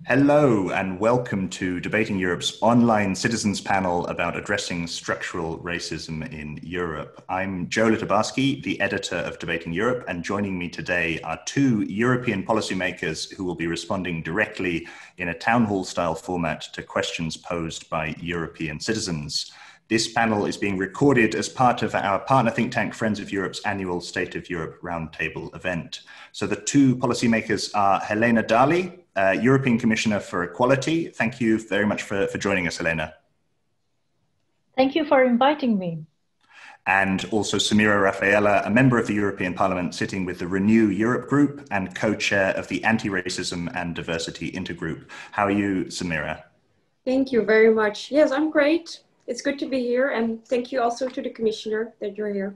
Hello and welcome to Debating Europe's online citizens panel about addressing structural racism in Europe. I'm Joe Litabarski, the editor of Debating Europe, and joining me today are two European policymakers who will be responding directly in a town hall style format to questions posed by European citizens. This panel is being recorded as part of our partner think tank Friends of Europe's annual State of Europe Roundtable event. So the two policymakers are Helena Dalli, European Commissioner for Equality. Thank you very much for joining us, Helena. Thank you for inviting me. And also Samira Rafaela, a member of the European Parliament sitting with the Renew Europe group and co-chair of the Anti-Racism and Diversity Intergroup. How are you, Samira? Thank you very much. Yes, I'm great. It's good to be here, and thank you also to the Commissioner that you're here.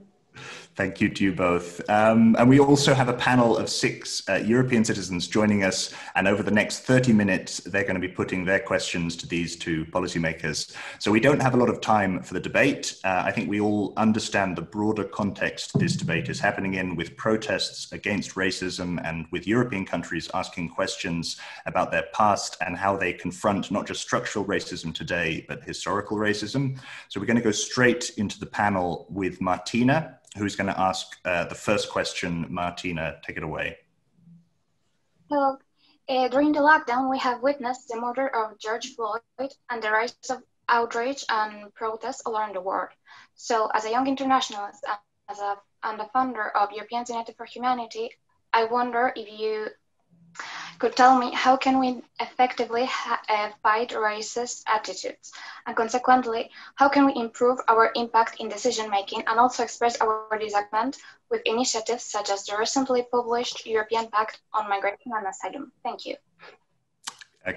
Thank you to you both. And we also have a panel of six European citizens joining us. And over the next 30 minutes, they're going to be putting their questions to these two policymakers. So we don't have a lot of time for the debate. I think we all understand the broader context this debate is happening in, with protests against racism and with European countries asking questions about their past and how they confront not just structural racism today, but historical racism. So we're going to go straight into the panel with Martina, who's going to ask the first question. Martina, take it away. Hello. During the lockdown, we have witnessed the murder of George Floyd and the rise of outrage and protests all around the world. So as a young internationalist and a founder of Europeans United for Humanity, I wonder if you could tell me how can we effectively fight racist attitudes, and consequently, how can we improve our impact in decision-making and also express our disagreement with initiatives such as the recently published European Pact on Migration and Asylum? Thank you.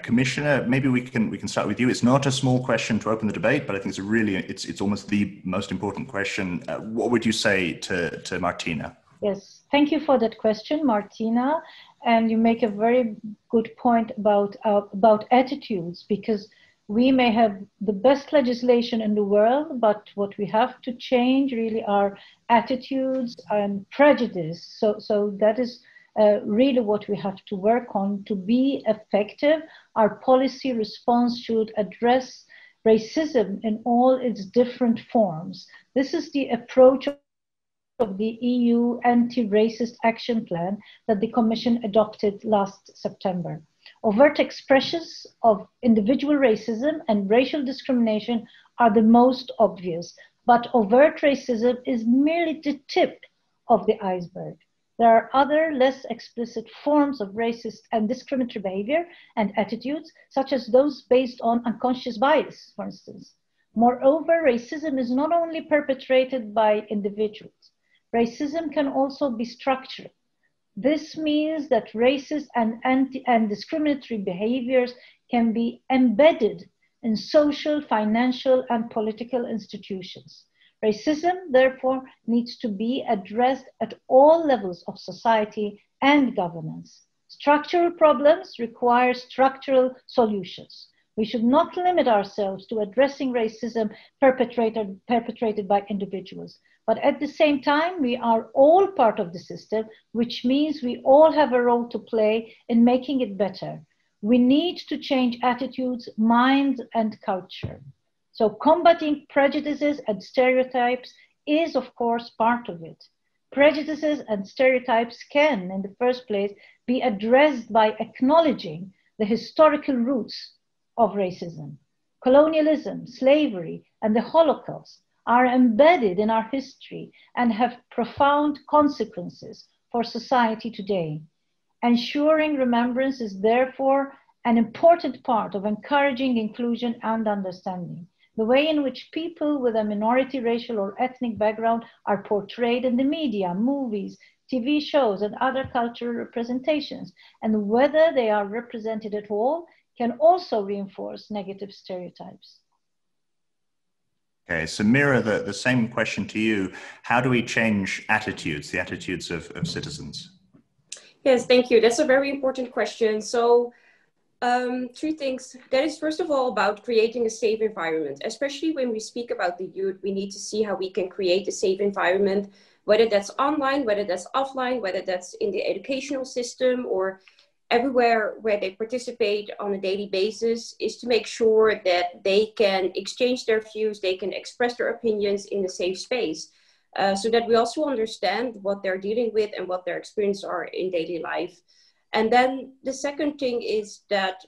Commissioner, maybe we can start with you. It's not a small question to open the debate, but I think it's almost the most important question. What would you say to Martina? Yes, thank you for that question, Martina. And you make a very good point about attitudes, because we may have the best legislation in the world, but what we have to change really are attitudes and prejudice. So that is really what we have to work on to be effective. Our policy response should address racism in all its different forms. This is the approach of the EU Anti-Racist Action Plan that the Commission adopted last September. Overt expressions of individual racism and racial discrimination are the most obvious, but overt racism is merely the tip of the iceberg. There are other less explicit forms of racist and discriminatory behavior and attitudes, such as those based on unconscious bias, for instance. Moreover, racism is not only perpetrated by individuals. Racism can also be structural. This means that racist and discriminatory behaviors can be embedded in social, financial, and political institutions. Racism, therefore, needs to be addressed at all levels of society and governance. Structural problems require structural solutions. We should not limit ourselves to addressing racism perpetrated by individuals. But at the same time, we are all part of the system, which means we all have a role to play in making it better. We need to change attitudes, minds, and culture. So combating prejudices and stereotypes is, of course, part of it. Prejudices and stereotypes can, in the first place, be addressed by acknowledging the historical roots of racism. Colonialism, slavery, and the Holocaust are embedded in our history and have profound consequences for society today. Ensuring remembrance is therefore an important part of encouraging inclusion and understanding. The way in which people with a minority racial or ethnic background are portrayed in the media, movies, TV shows, and other cultural representations, and whether they are represented at all, can also reinforce negative stereotypes. Okay, Samira, the same question to you. How do we change attitudes, the attitudes of citizens? Yes, thank you. That's a very important question. So, three things. That is, first of all, about creating a safe environment. Especially when we speak about the youth, we need to see how we can create a safe environment, whether that's online, whether that's offline, whether that's in the educational system or everywhere where they participate on a daily basis, is to make sure that they can exchange their views, they can express their opinions in a safe space, so that we also understand what they're dealing with and what their experiences are in daily life. And then the second thing is that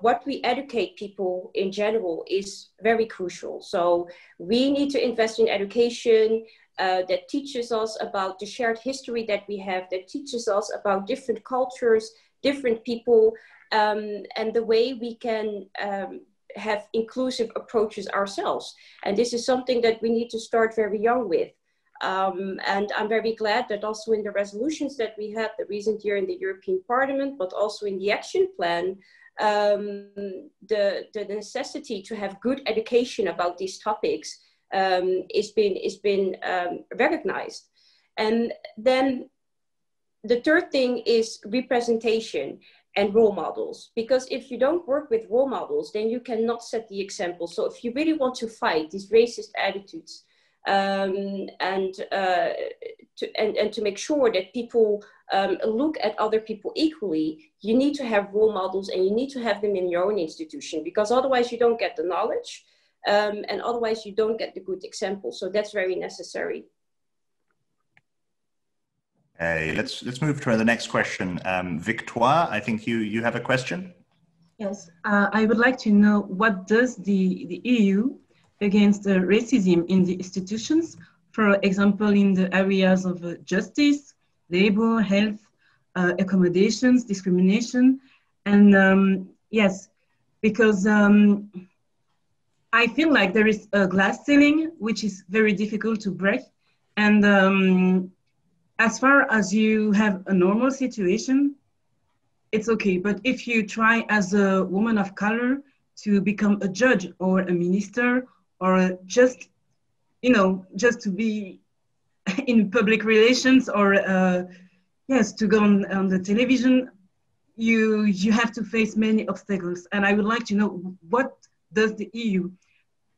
what we educate people in general is very crucial. So we need to invest in education that teaches us about the shared history that we have, that teaches us about different cultures, different people, and the way we can have inclusive approaches ourselves. And this is something that we need to start very young with. And I'm very glad that also in the resolutions that we had the recent year in the European Parliament, but also in the action plan, the necessity to have good education about these topics is been recognized. And then the third thing is representation and role models, because if you don't work with role models, then you cannot set the example. So if you really want to fight these racist attitudes, and to make sure that people look at other people equally, you need to have role models, and you need to have them in your own institution, because otherwise you don't get the knowledge, and otherwise you don't get the good example. So that's very necessary. Okay, let's move to the next question. Victoire, I think you have a question. Yes, I would like to know, what does the EU against racism in the institutions, for example, in the areas of justice, labor, health, accommodations, discrimination, and yes, because I feel like there is a glass ceiling which is very difficult to break, and as far as you have a normal situation, it's okay. But if you try as a woman of color to become a judge or a minister, or just, just to be in public relations, or yes, to go on the television, you have to face many obstacles. And I would like to know, what does the EU,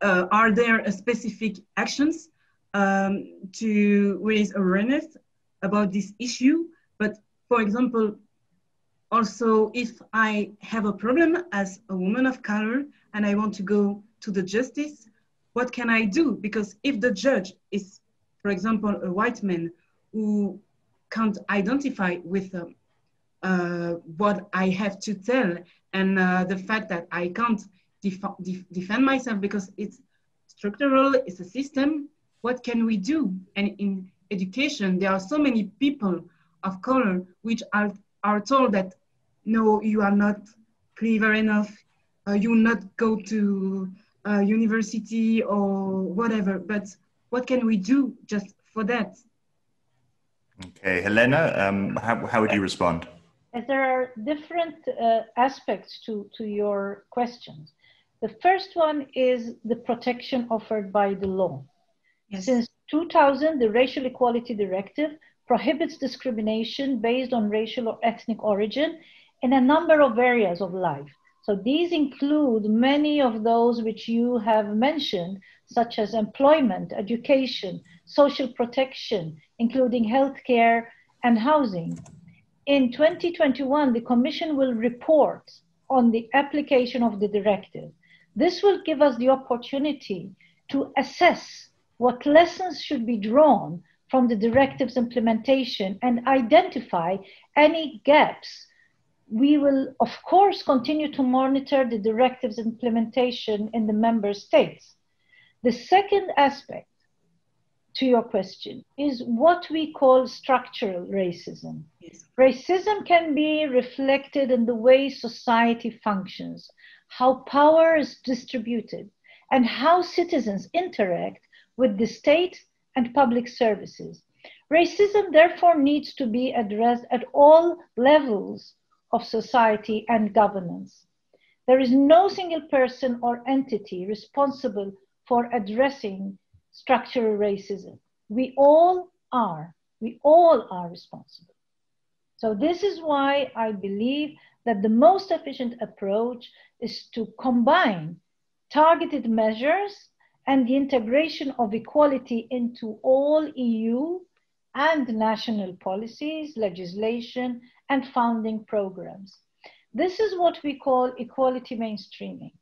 are there specific actions to raise awareness about this issue? But for example, also, if I have a problem as a woman of color and I want to go to the justice, what can I do? Because if the judge is, for example, a white man who can't identify with what I have to tell, and the fact that I can't defend myself because it's structural, it's a system, what can we do? And in education, there are so many people of color which are told that, no, you are not clever enough, you will not go to university or whatever. But what can we do just for that? Okay, Helena, how would you respond? There are different aspects to your questions. The first one is the protection offered by the law. Yes. Since 2000, the Racial Equality Directive prohibits discrimination based on racial or ethnic origin in a number of areas of life. So these include many of those which you have mentioned, such as employment, education, social protection, including healthcare and housing. In 2021, the Commission will report on the application of the directive. This will give us the opportunity to assess what lessons should be drawn from the directive's implementation and identify any gaps. We will, of course, continue to monitor the directive's implementation in the member states. The second aspect to your question is what we call structural racism. Yes. Racism can be reflected in the way society functions, how power is distributed, and how citizens interact with the state and public services. Racism, therefore, needs to be addressed at all levels of society and governance. There is no single person or entity responsible for addressing structural racism. We all are responsible. So this is why I believe that the most efficient approach is to combine targeted measures and the integration of equality into all EU and national policies, legislation, and funding programs. This is what we call equality mainstreaming.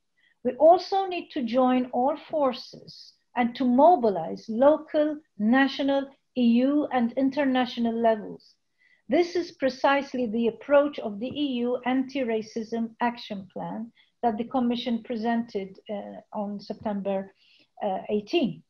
We also need to join all forces and to mobilize local, national, EU, and international levels. This is precisely the approach of the EU Anti-Racism Action Plan that the Commission presented on September 18.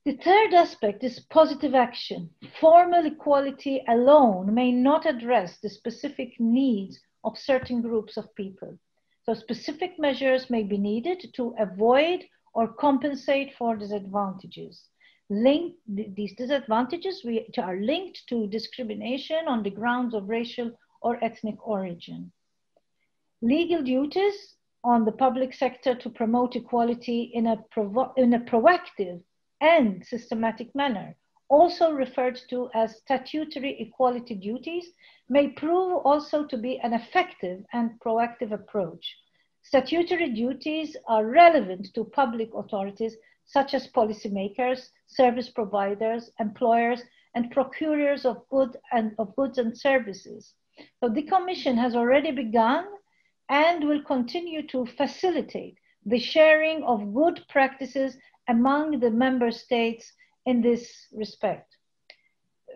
The third aspect is positive action. Formal equality alone may not address the specific needs of certain groups of people. So specific measures may be needed to avoid or compensate for disadvantages. These disadvantages which are linked to discrimination on the grounds of racial or ethnic origin. Legal duties on the public sector to promote equality in a proactive and systematic manner, also referred to as statutory equality duties, may prove also to be an effective and proactive approach. Statutory duties are relevant to public authorities such as policymakers, service providers, employers, and procurers of goods and services. So the Commission has already begun and will continue to facilitate the sharing of good practices among the member states in this respect.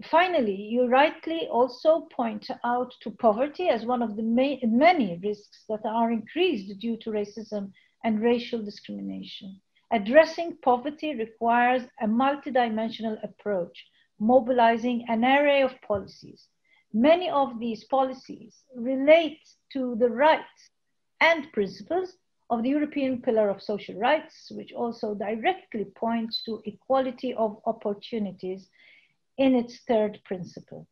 Finally, you rightly also point out to poverty as one of the many risks that are increased due to racism and racial discrimination. Addressing poverty requires a multidimensional approach, mobilizing an array of policies. Many of these policies relate to the rights and principles of the European Pillar of Social Rights, which also directly points to equality of opportunities in its third principle.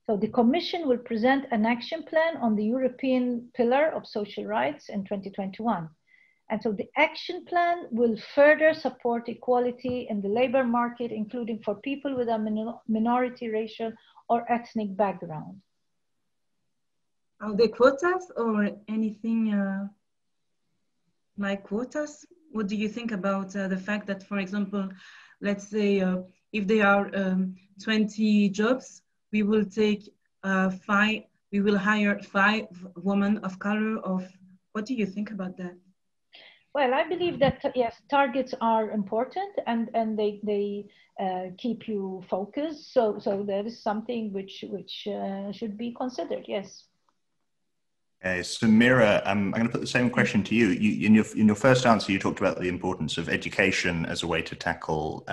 So the Commission will present an action plan on the European Pillar of Social Rights in 2021. And so the action plan will further support equality in the labor market, including for people with a minority racial or ethnic background. Are there quotas or anything like quotas? What do you think about the fact that, for example, let's say if there are 20 jobs, we will hire 5 women of color. What do you think about that? Well, I believe that, yes, targets are important and they keep you focused. So that is something which should be considered, yes. Okay, Samira, I'm going to put the same question to you. In your first answer, you talked about the importance of education as a way to tackle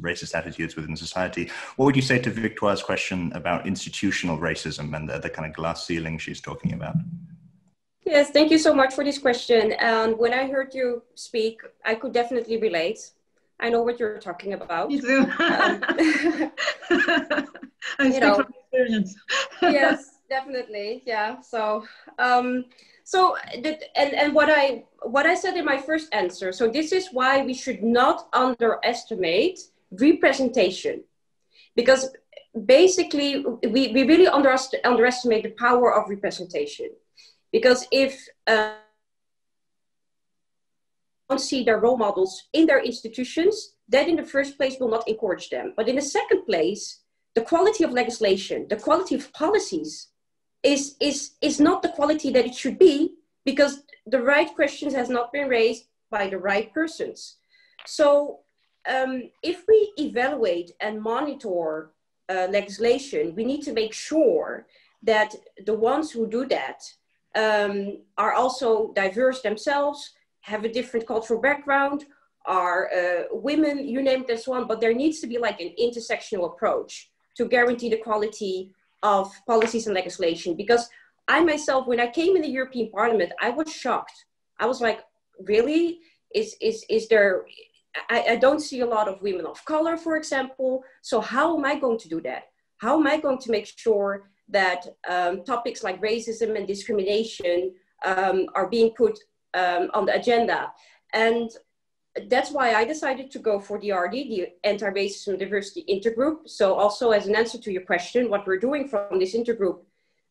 racist attitudes within society. What would you say to Victoire's question about institutional racism and the kind of glass ceiling she's talking about? Yes, thank you so much for this question. And when I heard you speak, I could definitely relate. I know what you're talking about. Me too. I speak from experience. Yes, definitely. Yeah. So, what I said in my first answer. So this is why we should not underestimate representation, because basically we really underestimate the power of representation. Because if don't see their role models in their institutions, that in the first place will not encourage them. But in the second place, the quality of legislation, the quality of policies is not the quality that it should be, because the right questions has not been raised by the right persons. So if we evaluate and monitor legislation, we need to make sure that the ones who do that are also diverse themselves, have a different cultural background, are women, you name it and so on, but there needs to be like an intersectional approach to guarantee the quality of policies and legislation. Because I myself, when I came in the European Parliament, I was shocked. I was like, really? Is there, I don't see a lot of women of color, for example. So how am I going to do that? How am I going to make sure that topics like racism and discrimination are being put on the agenda? And that's why I decided to go for the RD, the Anti-Racism Diversity Intergroup. So also as an answer to your question, what we're doing from this intergroup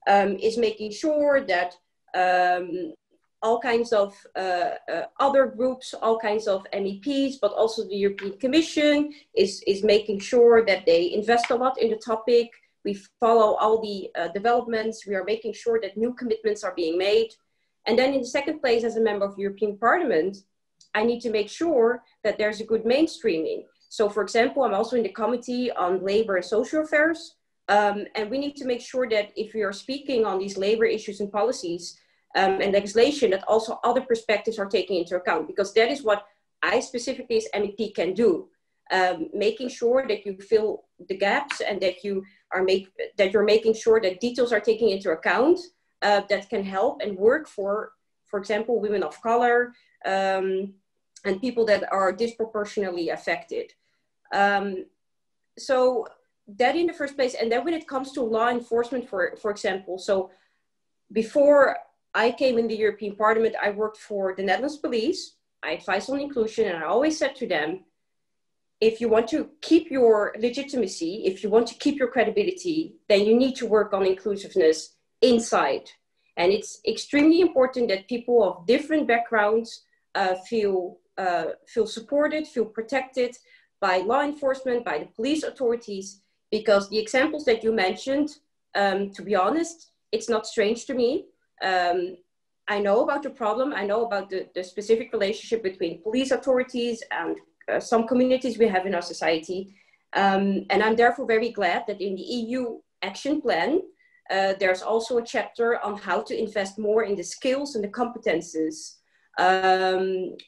is making sure that all kinds of other groups, all kinds of MEPs, but also the European Commission is making sure that they invest a lot in the topic. We follow all the developments. We are making sure that new commitments are being made. And then in the second place, as a member of the European Parliament, I need to make sure that there's a good mainstreaming. So for example, I'm also in the Committee on Labor and Social Affairs. And we need to make sure that if we are speaking on these labor issues and policies and legislation, that also other perspectives are taken into account, because that is what I specifically as MEP can do. Making sure that you fill the gaps and that you're making sure that details are taken into account that can help and work for example, women of color and people that are disproportionately affected. So that in the first place, and then when it comes to law enforcement, for example, so before I came in the European Parliament, I worked for the Netherlands Police. I advised on inclusion, and I always said to them, if you want to keep your legitimacy, if you want to keep your credibility, then you need to work on inclusiveness inside. And it's extremely important that people of different backgrounds feel supported, feel protected by law enforcement, by the police authorities, because the examples that you mentioned, to be honest, it's not strange to me. I know about the problem. I know about the specific relationship between police authorities and some communities we have in our society. And I'm therefore very glad that in the EU Action Plan, there's also a chapter on how to invest more in the skills and the competences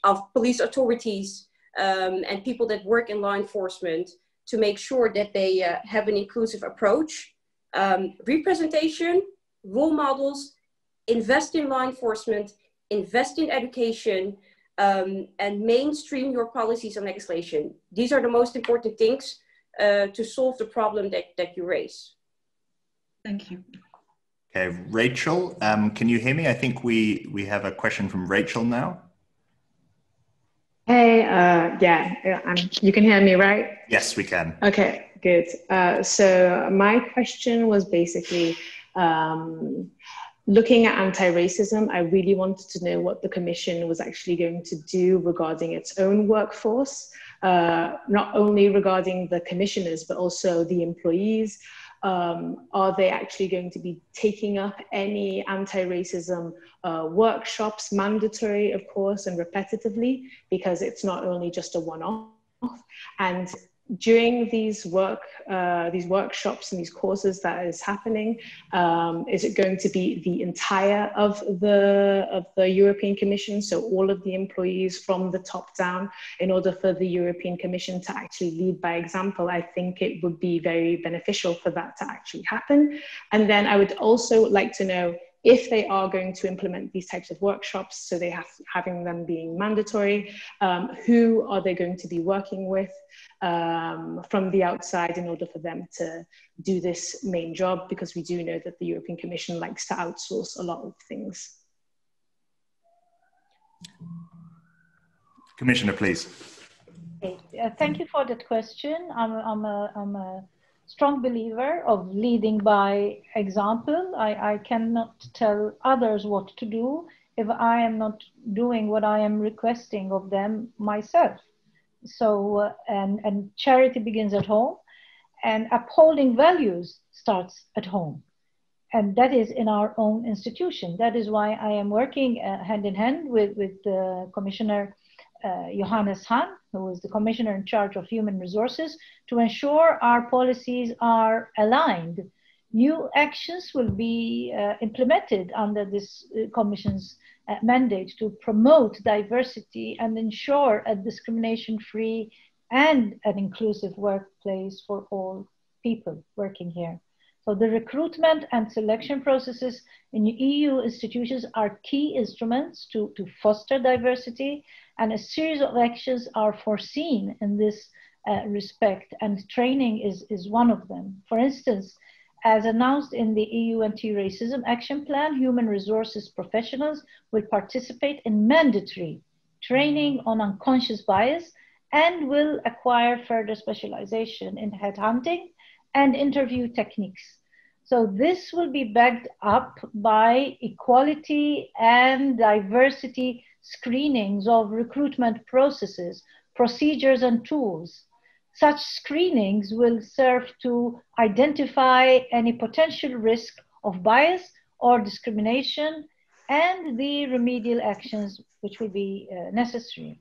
of police authorities and people that work in law enforcement to make sure that they have an inclusive approach, representation, role models, invest in law enforcement, invest in education, and mainstream your policies and legislation. These are the most important things to solve the problem that you raise. Thank you. Okay, Rachel, can you hear me? I think we have a question from Rachel now. Hey, you can hear me, right? Yes, we can. Okay, good. So my question was basically, looking at anti-racism, I really wanted to know what the Commission was actually going to do regarding its own workforce, not only regarding the commissioners, but also the employees. Are they actually going to be taking up any anti-racism workshops, mandatory, of course, and repetitively, because it's not only just a one-off? And during these workshops and these courses that is happening, is it going to be the entire of the European Commission, so all of the employees from the top down? In order for the European Commission to actually lead by example, I think it would be very beneficial for that to actually happen. And then I would also like to know, if they are going to implement these types of workshops, so they having them being mandatory, who are they going to be working with from the outside in order for them to do this main job? Because we do know that the European Commission likes to outsource a lot of things. Commissioner, please. Okay. Thank you for that question. I'm a strong believer of leading by example. I cannot tell others what to do if I am not doing what I am requesting of them myself. So, and charity begins at home, and upholding values starts at home. And that is in our own institution. That is why I am working hand in hand with Commissioner Johannes Hahn, who is the Commissioner in charge of Human Resources, to ensure our policies are aligned. New actions will be implemented under this Commission's mandate to promote diversity and ensure a discrimination-free and an inclusive workplace for all people working here. So the recruitment and selection processes in EU institutions are key instruments to foster diversity, and a series of actions are foreseen in this respect, and training is one of them. For instance, as announced in the EU Anti-Racism Action Plan, human resources professionals will participate in mandatory training on unconscious bias and will acquire further specialization in headhunting and interview techniques. So this will be backed up by equality and diversity screenings of recruitment processes, procedures, and tools. Such screenings will serve to identify any potential risk of bias or discrimination and the remedial actions which will be necessary.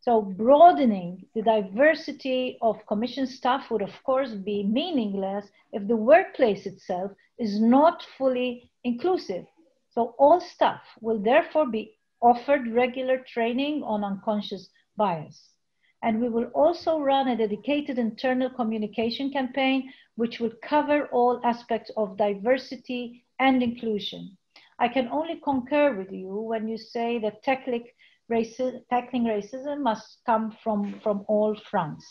So broadening the diversity of commission staff would of course be meaningless if the workplace itself is not fully inclusive. So all staff will therefore be offered regular training on unconscious bias. And we will also run a dedicated internal communication campaign which will cover all aspects of diversity and inclusion. I can only concur with you when you say that tackling racism must come from all fronts.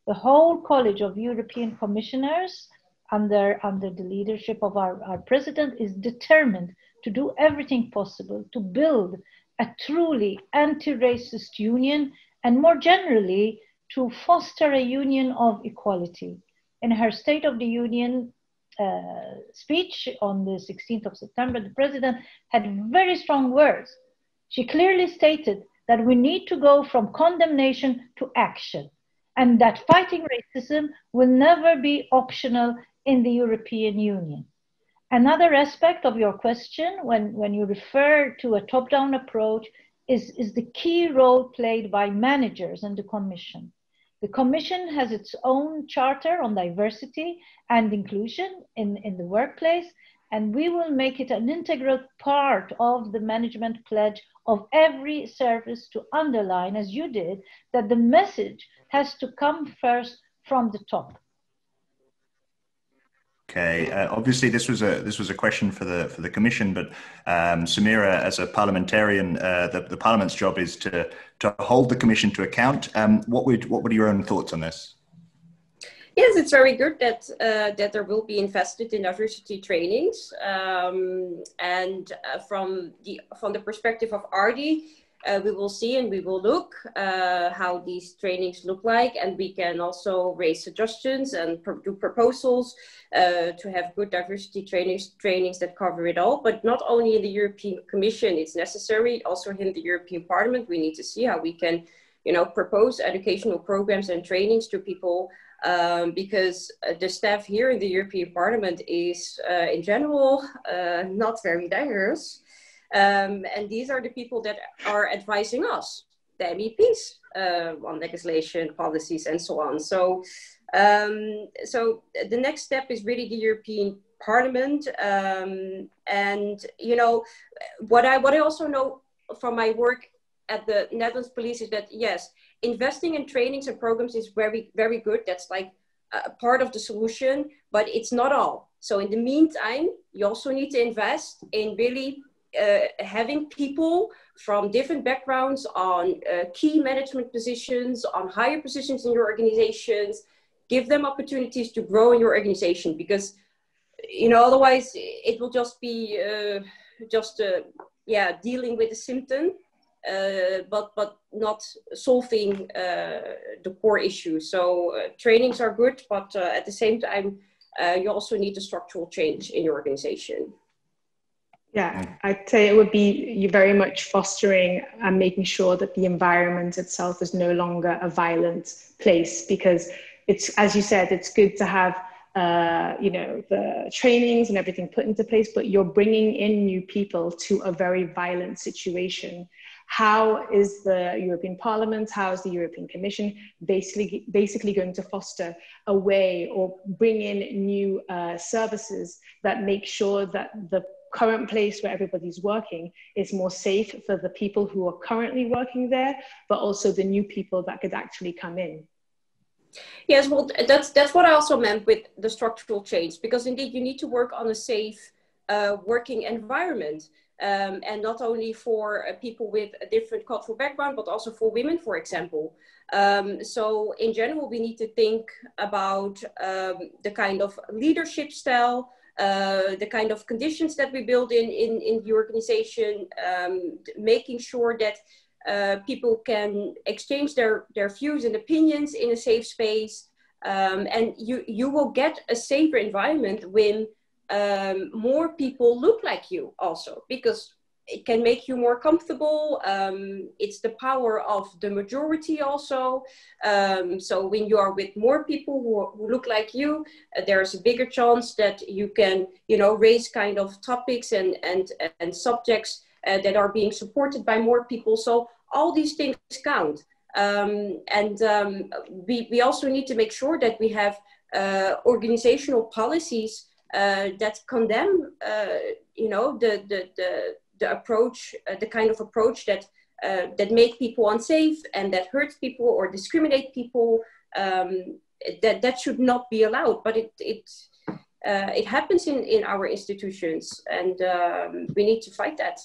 The whole College of European Commissioners, under the leadership of our president, is determined to do everything possible to build a truly anti-racist union, and more generally, to foster a union of equality. In her State of the Union speech on the 16th of September, the president had very strong words. She clearly stated that we need to go from condemnation to action, and that fighting racism will never be optional in the European Union. Another aspect of your question, when you refer to a top-down approach, is the key role played by managers in the Commission. The Commission has its own charter on diversity and inclusion in the workplace, and we will make it an integral part of the management pledge of every service to underline, as you did, that the message has to come first from the top. Okay. Obviously, this was a question for the Commission, but Samira, as a parliamentarian, the Parliament's job is to hold the Commission to account. What were your own thoughts on this? Yes, it's very good that that there will be invested in diversity trainings, and from the perspective of RD, we will see and we will look how these trainings look like, and we can also raise suggestions and do proposals to have good diversity trainings that cover it all. But not only in the European Commission, it's necessary. Also in the European Parliament, we need to see how we can, propose educational programs and trainings to people. Because the staff here in the European Parliament is, in general, not very diverse. And these are the people that are advising us, the MEPs, on legislation, policies, and so on. So the next step is really the European Parliament. And, what I also know from my work at the Netherlands Police is that, yes, investing in trainings and programs is very, very good. That's like a part of the solution, but it's not all. So in the meantime, you also need to invest in really having people from different backgrounds on key management positions, on higher positions in your organizations. Give them opportunities to grow in your organization, because, otherwise it will just be dealing with the symptom. But not solving the core issue. So trainings are good, but at the same time, you also need a structural change in your organization. Yeah, I'd say it would be you very much fostering and making sure that the environment itself is no longer a violent place, because it's, as you said, it's good to have the trainings and everything put into place, but you're bringing in new people to a very violent situation. How is the European Parliament, how is the European Commission basically going to foster a way or bring in new services that make sure that the current place where everybody's working is more safe for the people who are currently working there, but also the new people that could actually come in? Yes, well, that's what I also meant with the structural change, because indeed you need to work on a safe working environment. And not only for people with a different cultural background, but also for women, for example. So in general, we need to think about the kind of leadership style, the kind of conditions that we build in the organization, making sure that people can exchange their views and opinions in a safe space. And you will get a safer environment when more people look like you also, because it can make you more comfortable. It's the power of the majority also. So when you are with more people who look like you, there's a bigger chance that you can, raise kind of topics and subjects that are being supported by more people. So all these things count. We also need to make sure that we have organizational policies that condemn, the approach, the kind of approach that make people unsafe and that hurts people or discriminate people. That should not be allowed, but it happens in our institutions, and we need to fight that.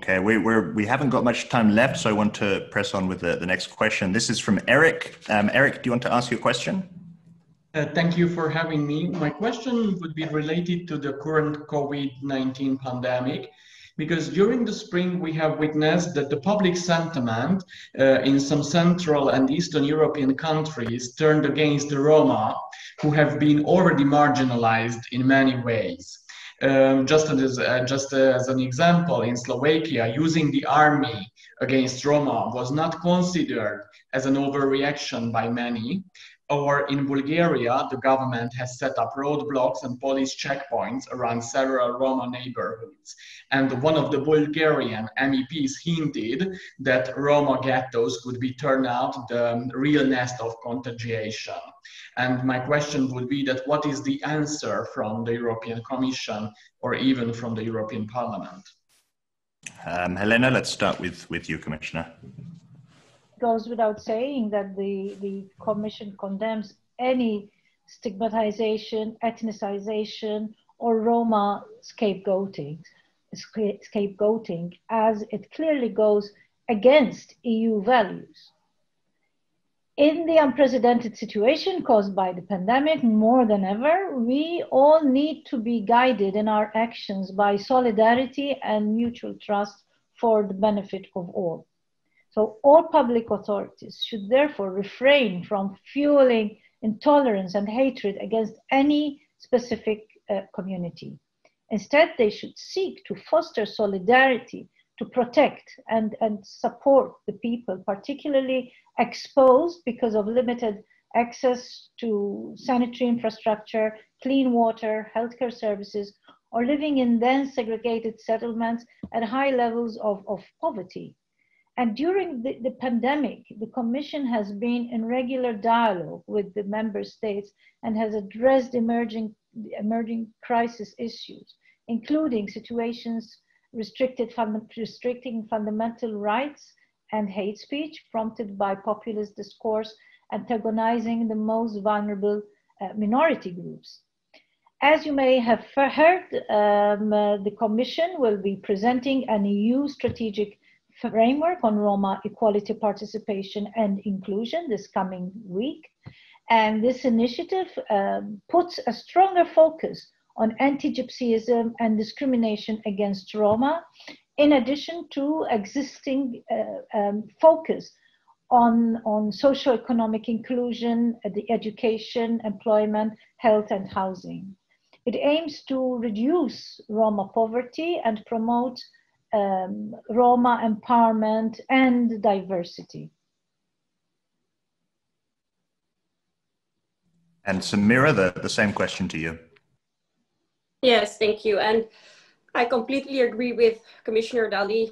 Okay, we haven't got much time left, so I want to press on with the next question. This is from Eric. Eric, do you want to ask your question? Thank you for having me. My question would be related to the current COVID-19 pandemic, because during the spring we have witnessed that the public sentiment in some Central and Eastern European countries turned against the Roma, who have been already marginalized in many ways. Just as an example, in Slovakia, using the army against Roma was not considered as an overreaction by many. Or in Bulgaria, the government has set up roadblocks and police checkpoints around several Roma neighborhoods. And one of the Bulgarian MEPs hinted that Roma ghettos could be turned out the real nest of contagiation. And my question would be that what is the answer from the European Commission or even from the European Parliament? Helena, let's start with you, Commissioner. Goes without saying that the Commission condemns any stigmatization, ethnicization, or Roma scapegoating, as it clearly goes against EU values. In the unprecedented situation caused by the pandemic, more than ever, we all need to be guided in our actions by solidarity and mutual trust for the benefit of all. So all public authorities should therefore refrain from fueling intolerance and hatred against any specific community. Instead, they should seek to foster solidarity, to protect and support the people, particularly exposed because of limited access to sanitary infrastructure, clean water, healthcare services, or living in dense segregated settlements at high levels of poverty. And during the pandemic, the Commission has been in regular dialogue with the member states and has addressed emerging crisis issues, including situations restricting fundamental rights and hate speech prompted by populist discourse antagonizing the most vulnerable minority groups. As you may have heard, the Commission will be presenting an EU strategic framework on Roma equality, participation and inclusion this coming week. And this initiative puts a stronger focus on anti-Gypsyism and discrimination against Roma, in addition to existing focus on socioeconomic inclusion, the education, employment, health and housing. It aims to reduce Roma poverty and promote Roma empowerment and diversity. And Samira, the same question to you. Yes, thank you. And I completely agree with Commissioner Dalli.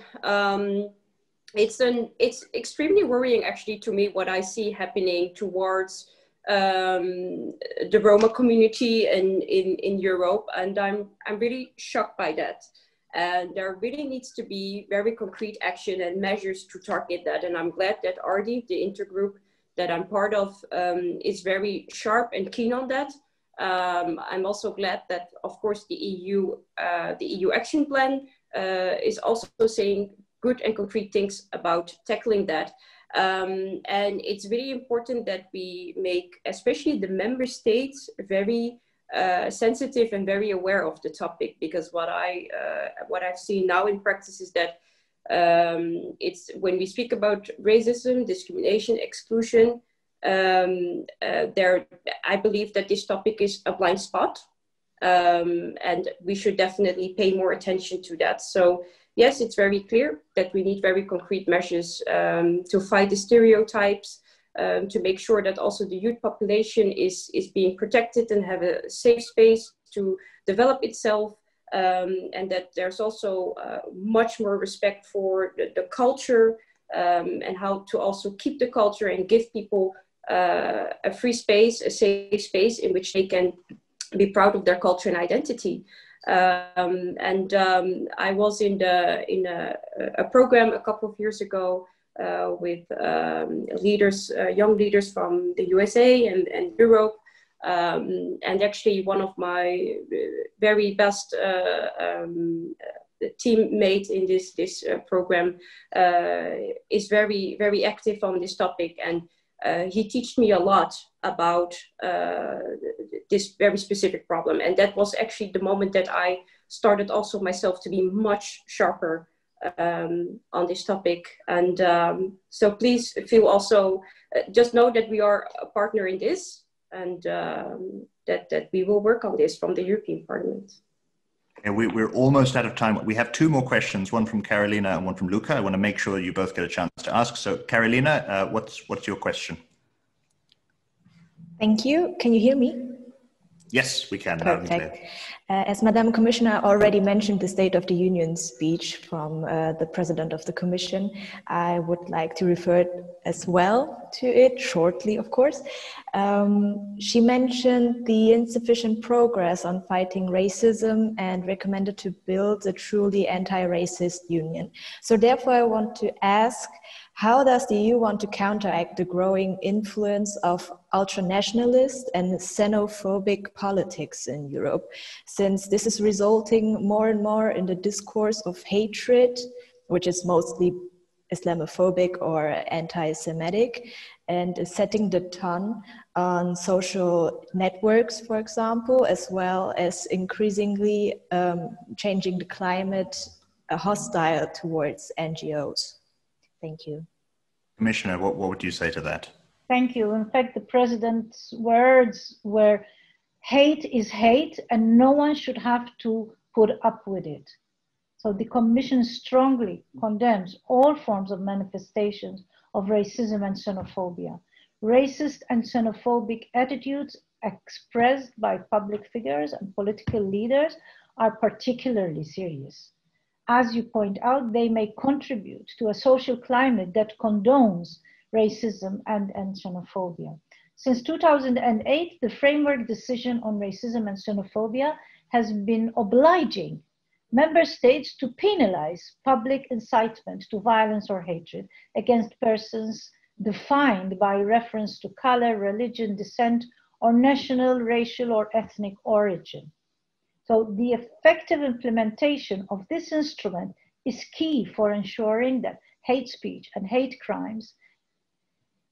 It's extremely worrying actually to me what I see happening towards the Roma community in Europe, and I'm really shocked by that. And there really needs to be very concrete action and measures to target that. And I'm glad that RD, the intergroup that I'm part of, is very sharp and keen on that. I'm also glad that, of course, the EU action plan is also saying good and concrete things about tackling that. And it's really important that we make, especially the member states, very sensitive and very aware of the topic, because what I've seen now in practice is that it's when we speak about racism, discrimination, exclusion, I believe that this topic is a blind spot, And we should definitely pay more attention to that. So yes, it's very clear that we need very concrete measures to fight the stereotypes, to make sure that also the youth population is being protected and have a safe space to develop itself, and that there's also much more respect for the culture, and how to also keep the culture and give people a free space, a safe space in which they can be proud of their culture and identity. I was in a program a couple of years ago with leaders, young leaders from the USA and Europe. And actually one of my very best teammate in this program is very, very active on this topic. And he taught me a lot about this very specific problem. And that was actually the moment that I started also myself to be much sharper on this topic. And so please feel also, just know that we are a partner in this, and that we will work on this from the European Parliament. And we're almost out of time. We have two more questions, one from Carolina and one from Luca. I want to make sure you both get a chance to ask. So Carolina, what's your question? Thank you. Can you hear me? Yes, we can. Perfect. As Madam Commissioner already mentioned the State of the Union speech from the President of the Commission, I would like to refer as well to it shortly, of course. She mentioned the insufficient progress on fighting racism and recommended to build a truly anti-racist union. So therefore, I want to ask, how does the EU want to counteract the growing influence of ultranationalist and xenophobic politics in Europe, since this is resulting more and more in the discourse of hatred, which is mostly Islamophobic or anti-Semitic, and is setting the tone on social networks, for example, as well as increasingly changing the climate hostile towards NGOs? Thank you. Commissioner, what would you say to that? Thank you. In fact, the President's words were, hate is hate and no one should have to put up with it. So the Commission strongly condemns all forms of manifestations of racism and xenophobia. Racist and xenophobic attitudes expressed by public figures and political leaders are particularly serious. As you point out, they may contribute to a social climate that condones racism and xenophobia. Since 2008, the framework decision on racism and xenophobia has been obliging member states to penalize public incitement to violence or hatred against persons defined by reference to color, religion, descent, or national, racial, or ethnic origin. So the effective implementation of this instrument is key for ensuring that hate speech and hate crimes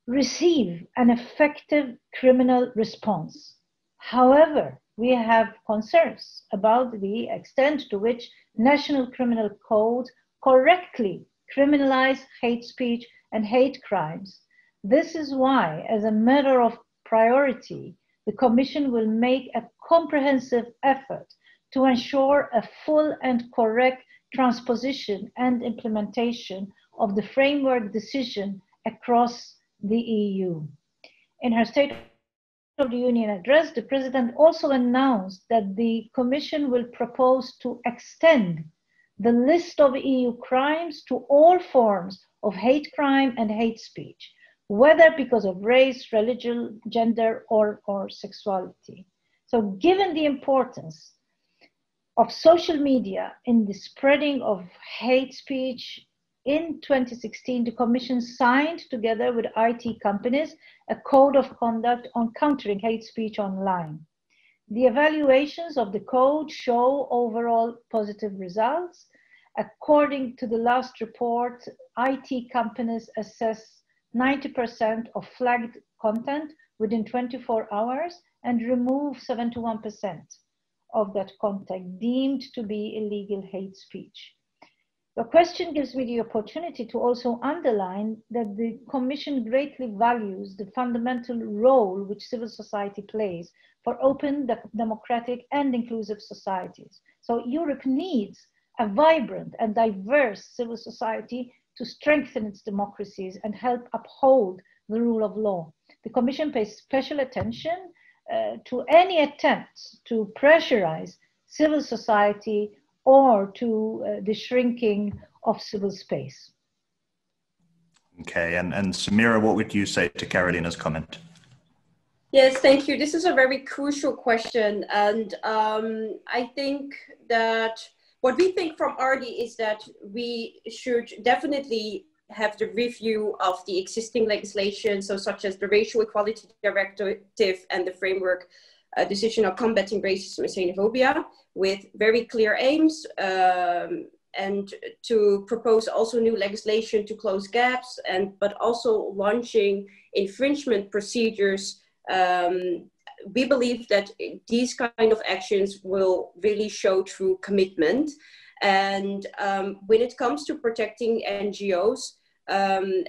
receive an effective criminal response. However, we have concerns about the extent to which national criminal codes correctly criminalize hate speech and hate crimes. This is why, as a matter of priority, the Commission will make a comprehensive effort to ensure a full and correct transposition and implementation of the framework decision across the EU. In her State of the Union address, the President also announced that the Commission will propose to extend the list of EU crimes to all forms of hate crime and hate speech, whether because of race, religion, gender, or sexuality. So given the importance of social media in the spreading of hate speech, in 2016, the Commission signed, together with IT companies, a code of conduct on countering hate speech online. The evaluations of the code show overall positive results. According to the last report, IT companies assess 90% of flagged content within 24 hours and remove 71% of that content deemed to be illegal hate speech. The question gives me the opportunity to also underline that the Commission greatly values the fundamental role which civil society plays for open, democratic and inclusive societies. So Europe needs a vibrant and diverse civil society to strengthen its democracies and help uphold the rule of law. The Commission pays special attention to any attempts to pressurize civil society or to the shrinking of civil space. Okay, and Samira, what would you say to Carolina's comment? Yes, thank you. This is a very crucial question. And I think that what we think from RD is that we should definitely have the review of the existing legislation, so such as the Racial Equality Directive and the Framework Decision on Combating Racism and Xenophobia, with very clear aims, and to propose also new legislation to close gaps, but also launching infringement procedures. We believe that these kind of actions will really show true commitment. And when it comes to protecting NGOs,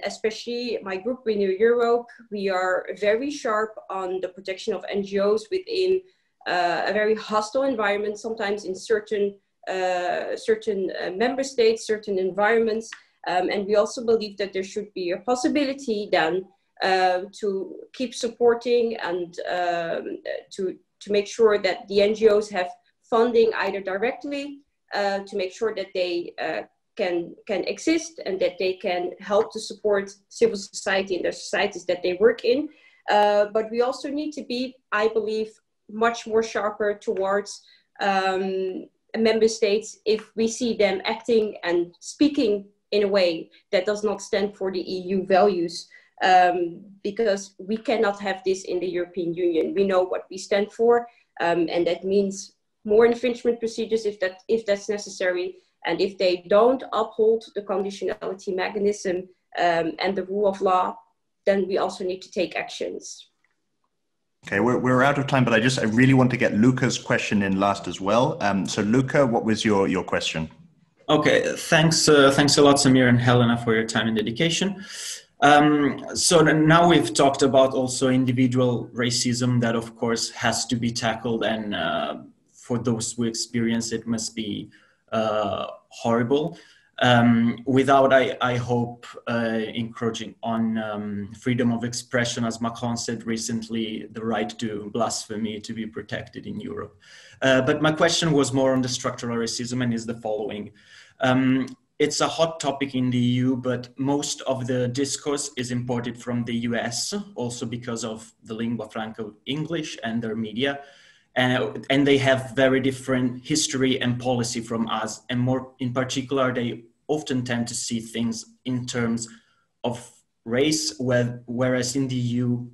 especially my group Renew Europe, we are very sharp on the protection of NGOs within a very hostile environment, sometimes in certain member states, certain environments. And we also believe that there should be a possibility then to keep supporting and to make sure that the NGOs have funding either directly to make sure that they can exist and that they can help to support civil society in the societies that they work in. But we also need to be, I believe, much more sharper towards member states if we see them acting and speaking in a way that does not stand for the EU values, because we cannot have this in the European Union. We know what we stand for, and that means more infringement procedures if that's necessary. And if they don't uphold the conditionality mechanism and the rule of law, then we also need to take actions. Okay, we're out of time, but I really want to get Luca's question in last as well. So Luca, what was your question? Okay, thanks a lot, Samir and Helena, for your time and dedication. So now we've talked about also individual racism that of course has to be tackled, and for those who experience it must be horrible, without, I hope, encroaching on freedom of expression, as Macron said recently, the right to blasphemy to be protected in Europe. But my question was more on the structural racism and is the following. It's a hot topic in the EU, but most of the discourse is imported from the US, also because of the lingua franca of English and their media. And they have very different history and policy from us. And more in particular, they often tend to see things in terms of race, whereas in the EU,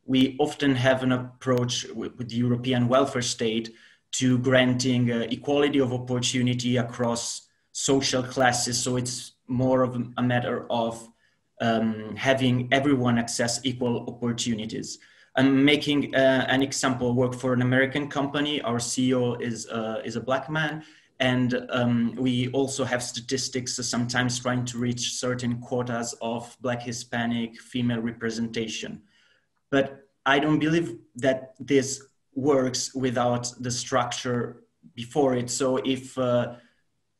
we often have an approach with the European welfare state to granting equality of opportunity across social classes. So it's more of a matter of having everyone access equal opportunities. I'm making an example. Work for an American company. Our CEO is a Black man. And we also have statistics sometimes trying to reach certain quotas of Black, Hispanic, female representation. But I don't believe that this works without the structure before it. So if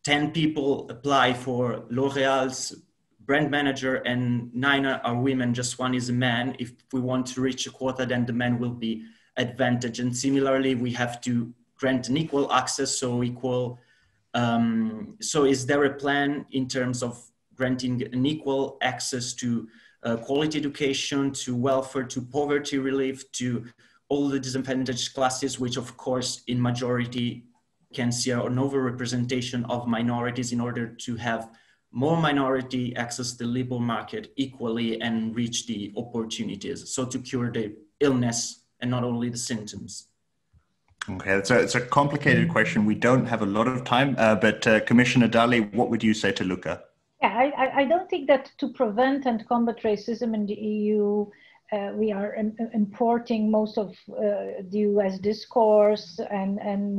10 people apply for L'Oréal's brand manager and 9 are women, just 1 is a man, if we want to reach a quota, then the men will be advantaged. And similarly, we have to grant an equal access, so equal. So is there a plan in terms of granting an equal access to quality education, to welfare, to poverty relief, to all the disadvantaged classes, which of course in majority can see an overrepresentation of minorities, in order to have more minority access the labor market equally and reach the opportunities, so to cure the illness and not only the symptoms? Okay, it's a complicated question. We don't have a lot of time, but Commissioner Dalli, what would you say to Luca? Yeah, I don't think that to prevent and combat racism in the EU, we are importing most of the US discourse and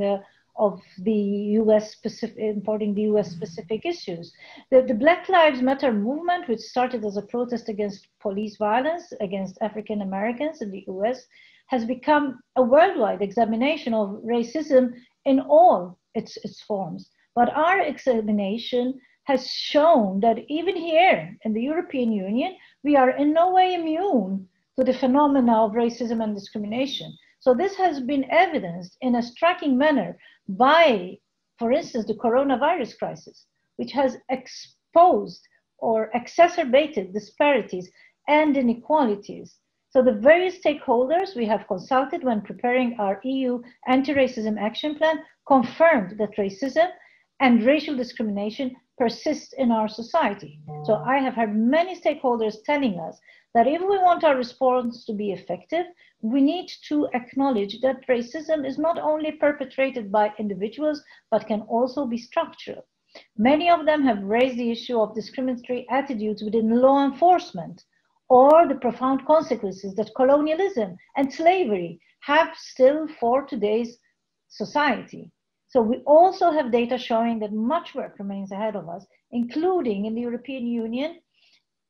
of the US specific, importing the US specific issues. The Black Lives Matter movement, which started as a protest against police violence against African Americans in the US, has become a worldwide examination of racism in all its forms. But our examination has shown that even here in the European Union, we are in no way immune to the phenomena of racism and discrimination. So this has been evidenced in a striking manner by, for instance, the coronavirus crisis, which has exposed or exacerbated disparities and inequalities. So the various stakeholders we have consulted when preparing our EU anti-racism action plan confirmed that racism and racial discrimination persist in our society. So I have heard many stakeholders telling us that if we want our response to be effective, we need to acknowledge that racism is not only perpetrated by individuals, but can also be structural. Many of them have raised the issue of discriminatory attitudes within law enforcement, or the profound consequences that colonialism and slavery have still for today's society. So we also have data showing that much work remains ahead of us, including in the European Union.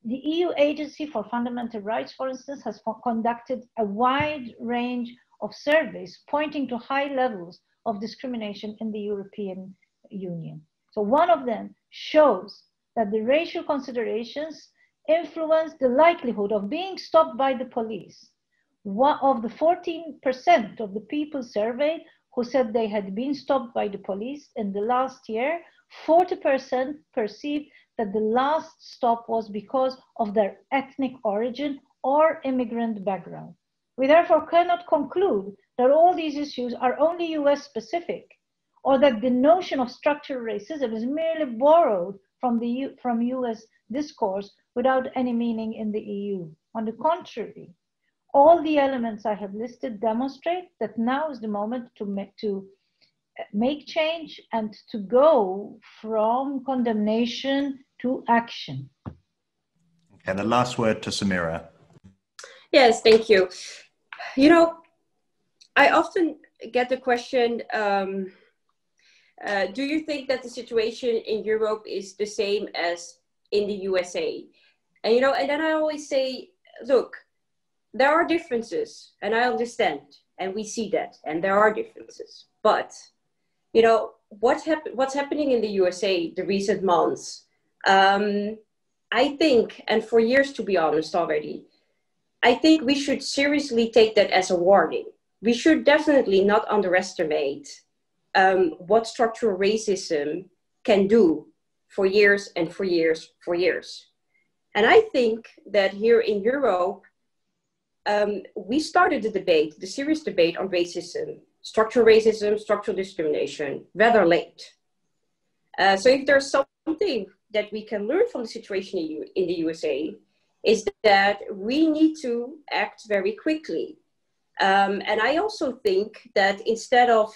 The EU Agency for Fundamental Rights, for instance, has conducted a wide range of surveys pointing to high levels of discrimination in the European Union. So one of them shows that the racial considerations influence the likelihood of being stopped by the police. One of the 14% of the people surveyed who said they had been stopped by the police in the last year, 40% perceived that the last stop was because of their ethnic origin or immigrant background. We therefore cannot conclude that all these issues are only US specific, or that the notion of structural racism is merely borrowed from US discourse without any meaning in the EU. On the contrary, all the elements I have listed demonstrate that now is the moment to make change and to go from condemnation to action. Okay, the last word to Samira. Yes, thank you. You know, I often get the question, do you think that the situation in Europe is the same as in the USA? And, you know, and then I always say, look, there are differences, and I understand, and we see that, and there are differences. But, you know, what's happening in the USA the recent months, I think, and for years to be honest already, I think we should seriously take that as a warning. We should definitely not underestimate what structural racism can do for years and for years, for years. And I think that here in Europe, we started the debate, the serious debate on racism, structural discrimination, rather late. So if there's something that we can learn from the situation in the USA, is that we need to act very quickly. And I also think that instead of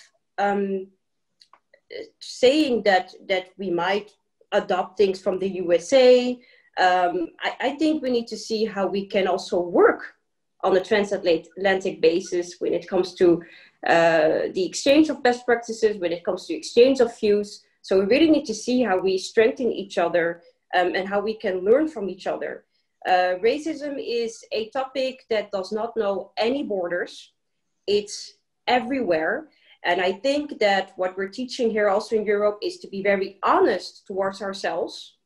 saying that we might adopt things from the USA, I think we need to see how we can also work on a transatlantic basis when it comes to the exchange of best practices, when it comes to exchange of views. So we really need to see how we strengthen each other and how we can learn from each other. Racism is a topic that does not know any borders. It's everywhere. And I think that what we're teaching here also in Europe is to be very honest towards ourselves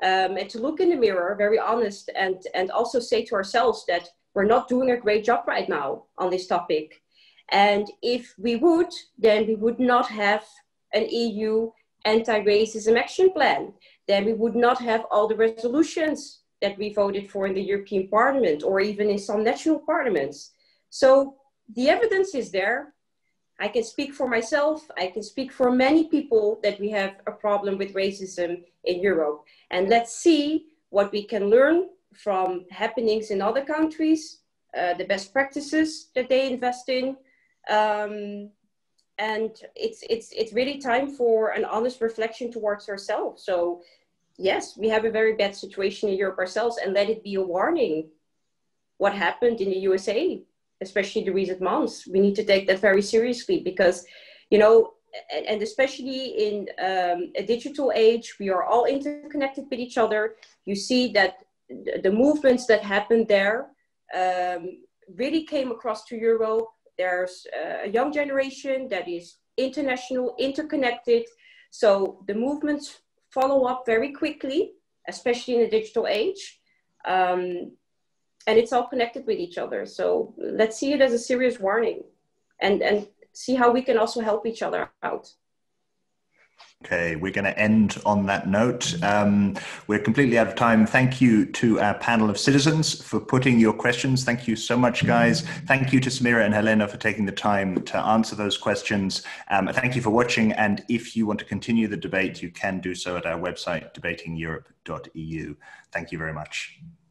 and to look in the mirror, very honest, and also say to ourselves that we're not doing a great job right now on this topic. And if we would, then we would not have an EU anti-racism action plan. Then we would not have all the resolutions that we voted for in the European Parliament or even in some national parliaments. So the evidence is there. I can speak for myself. I can speak for many people that we have a problem with racism in Europe. And let's see what we can learn from happenings in other countries, the best practices that they invest in. And it's really time for an honest reflection towards ourselves. So yes, we have a very bad situation in Europe ourselves, and let it be a warning. What happened in the USA, especially the recent months, we need to take that very seriously because, you know, and especially in a digital age, we are all interconnected with each other. You see that the movements that happened there really came across to Europe. There's a young generation that is international, interconnected. So the movements follow up very quickly, especially in the digital age. And it's all connected with each other. So let's see it as a serious warning and see how we can also help each other out. Okay, we're going to end on that note. We're completely out of time. Thank you to our panel of citizens for putting your questions. Thank you so much, guys. Thank you to Samira and Helena for taking the time to answer those questions. Thank you for watching. And if you want to continue the debate, you can do so at our website, debatingeurope.eu. Thank you very much.